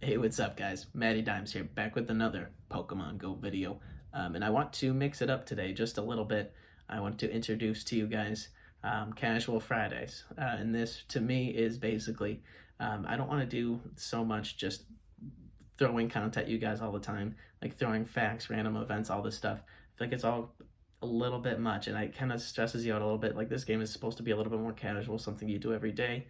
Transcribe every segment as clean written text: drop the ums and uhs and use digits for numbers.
Hey, what's up, guys? Matty Dimes here, back with another Pokemon Go video. And I want to mix it up today just a little bit. I want to introduce to you guys Casual Fridays. And this, to me, is basically, I don't want to do so much just throwing content at you guys all the time, like throwing facts, random events, all this stuff. I feel like it's all a little bit much, and it kind of stresses you out a little bit. Like, this game is supposed to be a little bit more casual, something you do every day,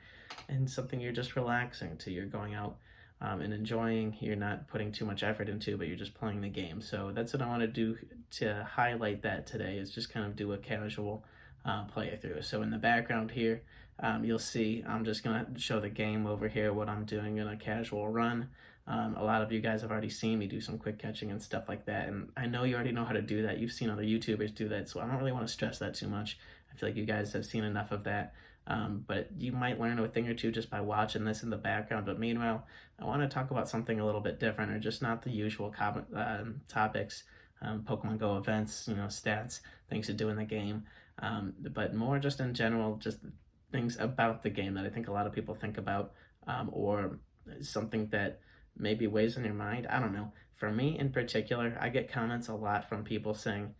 and something you're just relaxing to. You're going out and enjoying. You're not putting too much effort into, but you're just playing the game. So that's what I want to do to highlight that today, is just kind of do a casual playthrough. So in the background here, you'll see I'm just going to show the game over here, what I'm doing in a casual run. A lot of you guys have already seen me do some quick catching and stuff like that, and I know you already know how to do that. You've seen other YouTubers do that, so I don't really want to stress that too much. I feel like you guys have seen enough of that. But you might learn a thing or two just by watching this in the background. But meanwhile, I want to talk about something a little bit different, or just not the usual topics, Pokemon Go events, stats, things to do in the game, but more just in general, just things about the game that I think a lot of people think about, or something that maybe weighs on your mind. I don't know. For me in particular, I get comments a lot from people saying,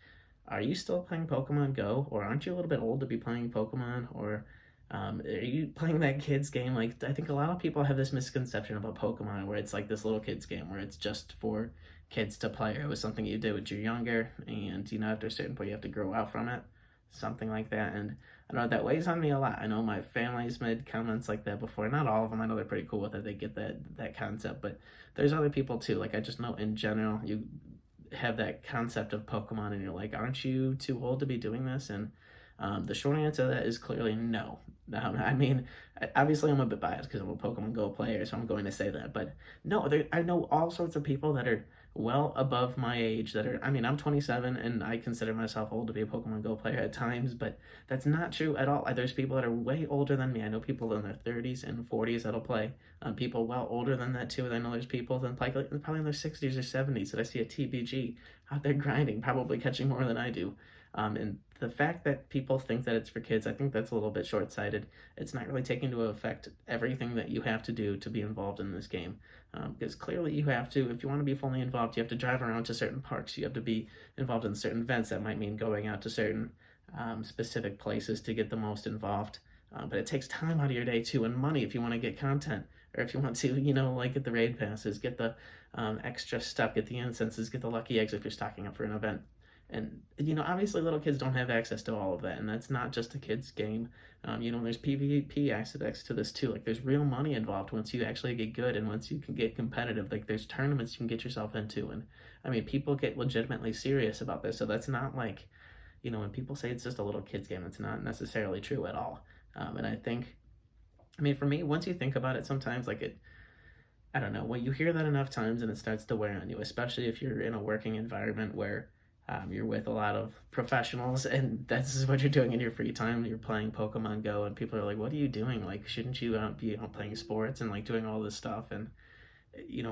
"Are you still playing Pokemon Go? Or aren't you a little bit old to be playing Pokemon? Or are you playing that kids game?" Like, I think a lot of people have this misconception about Pokemon, where it's like this little kids game where it's just for kids to play, or it was something you did when you're younger, and after a certain point you have to grow out from it, something like that. And I know that weighs on me a lot. I know my family's made comments like that before. Not all of them. I know they're pretty cool with it. They get that concept, but there's other people too. Like, I just know in general, you have that concept of Pokemon, and you're like, aren't you too old to be doing this? And the short answer to that is clearly no. I mean, obviously I'm a bit biased because I'm a Pokemon Go player, so I'm going to say that. But no, I know all sorts of people that are well above my age that are, I mean, I'm 27 and I consider myself old to be a Pokemon Go player at times, but that's not true at all. There's people that are way older than me. I know people in their 30s and 40s that'll play. People well older than that too. I know there's people that play probably in their 60s or 70s that I see at TBG out there grinding, probably catching more than I do. And the fact that people think that it's for kids, I think that's a little bit short-sighted. It's not really taking into effect everything that you have to do to be involved in this game. Because clearly you have to, if you want to be fully involved, you have to drive around to certain parks. You have to be involved in certain events. That might mean going out to certain specific places to get the most involved. But it takes time out of your day too, and money if you want to get content, or if you want to, like, get the raid passes, get the extra stuff, get the incenses, get the lucky eggs if you're stocking up for an event. And, obviously little kids don't have access to all of that, and that's not just a kid's game. There's PvP aspects to this too. Like, there's real money involved once you actually get good, and once you can get competitive. Like, there's tournaments you can get yourself into, and I mean, people get legitimately serious about this. So that's not like, when people say it's just a little kid's game, it's not necessarily true at all. And I think, for me, once you think about it, sometimes, like, I don't know, when you hear that enough times and it starts to wear on you, especially if you're in a working environment where you're with a lot of professionals, and that's what you're doing in your free time. You're playing Pokemon Go, and people are like, "What are you doing? Like, shouldn't you be out playing sports and, like, doing all this stuff and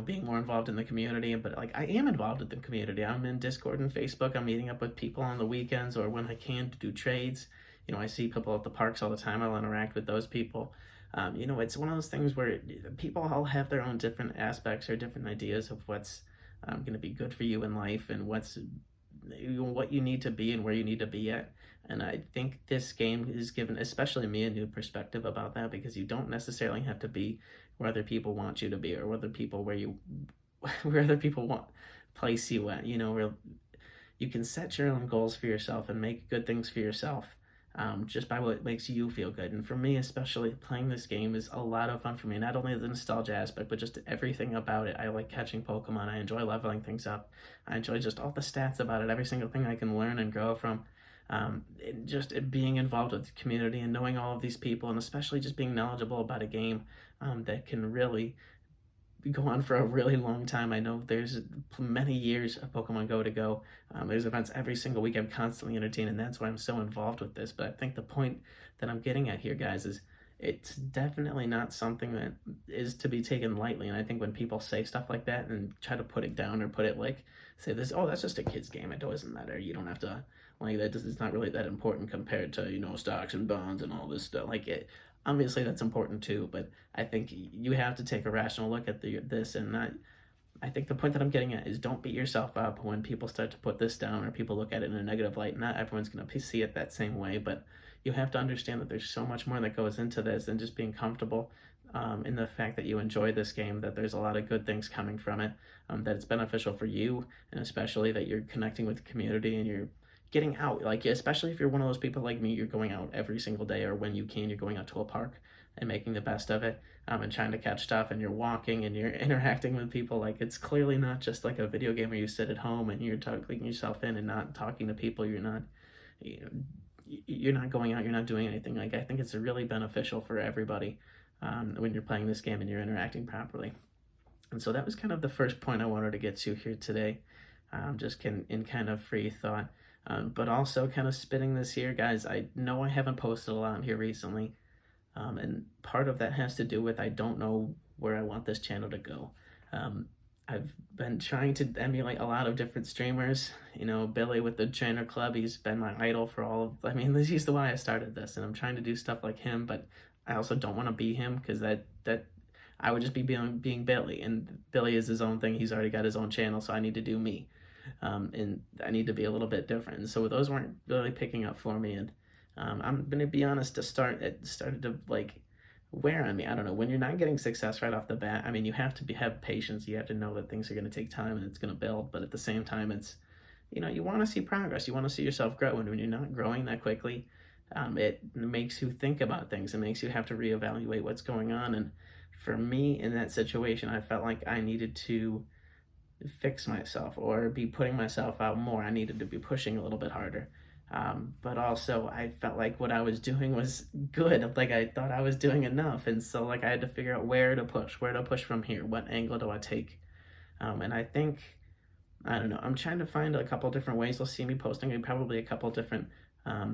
being more involved in the community?" But, like, I am involved in the community. I'm in Discord and Facebook. I'm meeting up with people on the weekends or when I can to do trades. I see people at the parks all the time. I'll interact with those people. It's one of those things where people all have their own different aspects or different ideas of what's going to be good for you in life, and what you need to be and where you need to be at. And I think this game has given, especially me, a new perspective about that, because you don't necessarily have to be where other people want you to be, or where other people want place you at. Where you can set your own goals for yourself and make good things for yourself, just by what makes you feel good. And for me, especially, playing this game is a lot of fun for me. Not only the nostalgia aspect, but just everything about it. I like catching Pokemon. I enjoy leveling things up. I enjoy just all the stats about it, every single thing I can learn and grow from. Just being involved with the community and knowing all of these people, and especially just being knowledgeable about a game that can really go on for a really long time. I know there's many years of Pokemon Go to go. There's events every single week. I'm constantly entertained, and that's why I'm so involved with this. But I think the point that I'm getting at here, guys, is it's definitely not something that is to be taken lightly. And I think when people say stuff like that and try to put it down, or put it like, say this, "Oh, that's just a kid's game. It doesn't matter. You don't have to, like, that. It's not really that important compared to, stocks and bonds and all this stuff." Like, obviously that's important too, but I think you have to take a rational look at this and not. I think the point that I'm getting at is don't beat yourself up when people start to put this down or people look at it in a negative light. Not everyone's going to see it that same way, but you have to understand that there's so much more that goes into this than just being comfortable in the fact that you enjoy this game, that there's a lot of good things coming from it, that it's beneficial for you, and especially that you're connecting with the community and you're getting out. Like, especially if you're one of those people like me, you're going out every single day, or when you can, you're going out to a park and making the best of it, and trying to catch stuff, and you're walking and you're interacting with people. Like, it's clearly not just like a video game where you sit at home and you're clicking yourself in and not talking to people. You're not, you know, you're not going out, you're not doing anything. Like, I think it's really beneficial for everybody when you're playing this game and you're interacting properly. And so that was kind of the first point I wanted to get to here today, just in kind of free thought, but also kind of spitting this here, guys. I know I haven't posted a lot here recently, and part of that has to do with I don't know where I want this channel to go. I've been trying to emulate a lot of different streamers. You know, Billy with the Trainer Club, he's been my idol for all of, I mean, he's the why I started this, and I'm trying to do stuff like him, but I also don't want to be him, because that I would just be being Billy, and Billy is his own thing. He's already got his own channel, so I need to do me, and I need to be a little bit different. And so those weren't really picking up for me, and I'm gonna be honest. It started to like wear on me. I don't know, when you're not getting success right off the bat. I mean, you have to have patience. You have to know that things are going to take time and it's going to build, but at the same time, it's, you know, you want to see progress. You want to see yourself grow, and when you're not growing that quickly, it makes you think about things. It makes you have to reevaluate what's going on. And for me, in that situation, I felt like I needed to fix myself or be putting myself out more. I needed to be pushing a little bit harder. But also I felt like what I was doing was good. Like, I thought I was doing enough. And so like I had to figure out where to push from here. What angle do I take? And I think, I don't know, I'm trying to find a couple different ways. You'll see me posting probably a couple different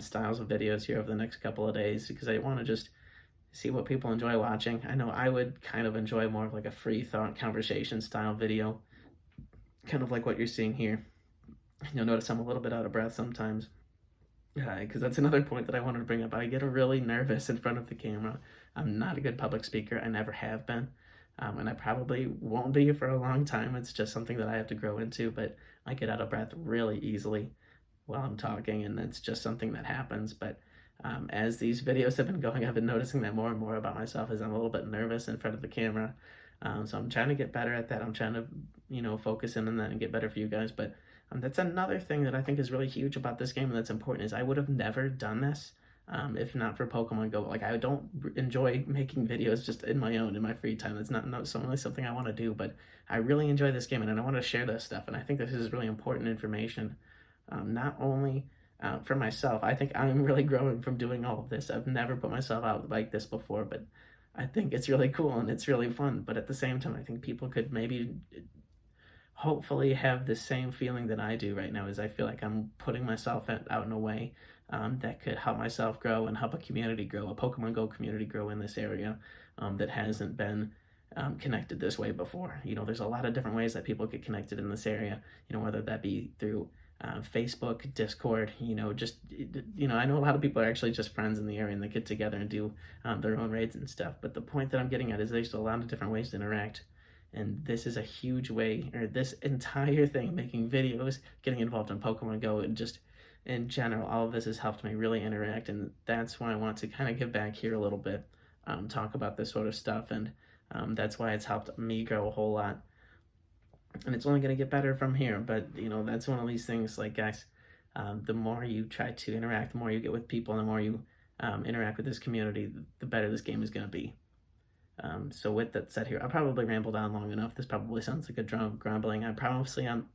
styles of videos here over the next couple of days, because I want to just see what people enjoy watching. I know I would kind of enjoy more of like a free thought conversation style video, kind of like what you're seeing here. You'll notice I'm a little bit out of breath sometimes, because that's another point that I wanted to bring up. I get really nervous in front of the camera. I'm not a good public speaker. I never have been, and I probably won't be for a long time. It's just something that I have to grow into, but I get out of breath really easily while I'm talking, and that's just something that happens. But as these videos have been going, I've been noticing that more and more about myself, as I'm a little bit nervous in front of the camera. So I'm trying to get better at that. I'm trying to, you know, focus in on that and get better for you guys. But that's another thing that I think is really huge about this game, and that's important, is I would have never done this if not for Pokemon Go. Like, I don't enjoy making videos just in my own, in my free time. That's not really something I want to do, but I really enjoy this game, and I want to share this stuff. And I think this is really important information, not only for myself. I think I'm really growing from doing all of this. I've never put myself out like this before, but I think it's really cool and it's really fun. But at the same time, I think people could maybe hopefully have the same feeling that I do right now, is I feel like I'm putting myself out in a way that could help myself grow and help a community grow, a Pokemon Go community grow in this area that hasn't been connected this way before. You know, there's a lot of different ways that people get connected in this area, you know, whether that be through Facebook, Discord, you know, just, you know, I know a lot of people are actually just friends in the area and they get together and do their own raids and stuff. But the point that I'm getting at is there's a lot of different ways to interact. And this is a huge way, or this entire thing, making videos, getting involved in Pokemon Go, and just in general, all of this has helped me really interact. And that's why I want to kind of give back here a little bit, talk about this sort of stuff. And that's why it's helped me grow a whole lot. And it's only going to get better from here. But, you know, that's one of these things, like, guys, the more you try to interact, the more you get with people, and the more you interact with this community, the better this game is going to be. So with that said here, I probably rambled on long enough. This probably sounds like a drunk grumbling. I promise I'm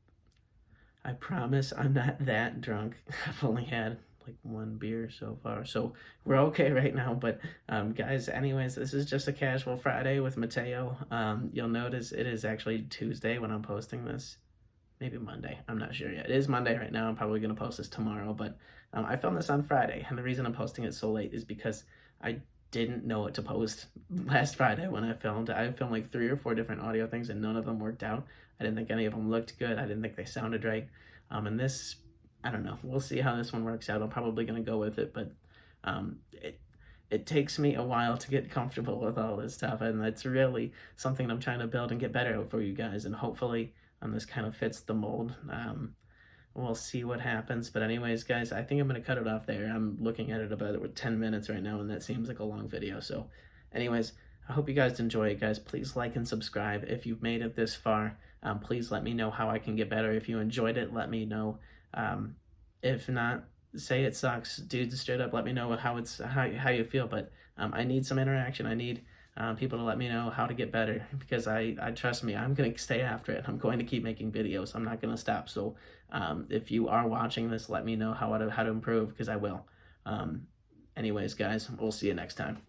not that drunk. I've only had like one beer so far, so we're okay right now. But guys, anyways, this is just a casual Friday with Mateo. You'll notice it is actually Tuesday when I'm posting this. Maybe Monday. I'm not sure yet. It is Monday right now. I'm probably going to post this tomorrow, but I filmed this on Friday, and the reason I'm posting it so late is because I didn't know what to post last Friday when I filmed. I filmed like 3 or 4 different audio things, and none of them worked out. I didn't think any of them looked good. I didn't think they sounded right. And this, I don't know. We'll see how this one works out. I'm probably going to go with it, but it takes me a while to get comfortable with all this stuff, and it's really something I'm trying to build and get better at for you guys, and hopefully this kind of fits the mold. We'll see what happens. But anyways, guys, I think I'm going to cut it off there. I'm looking at it about 10 minutes right now, and that seems like a long video. So anyways, I hope you guys enjoy it, guys. Please like and subscribe if you've made it this far. Please let me know how I can get better. If you enjoyed it, let me know. If not, say it sucks, dude. Straight up, let me know how you feel. But I need some interaction. I need people to let me know how to get better, because I trust me, I'm gonna stay after it. I'm going to keep making videos. I'm not gonna stop. So if you are watching this, let me know how to improve, because I will. Anyways, guys, we'll see you next time.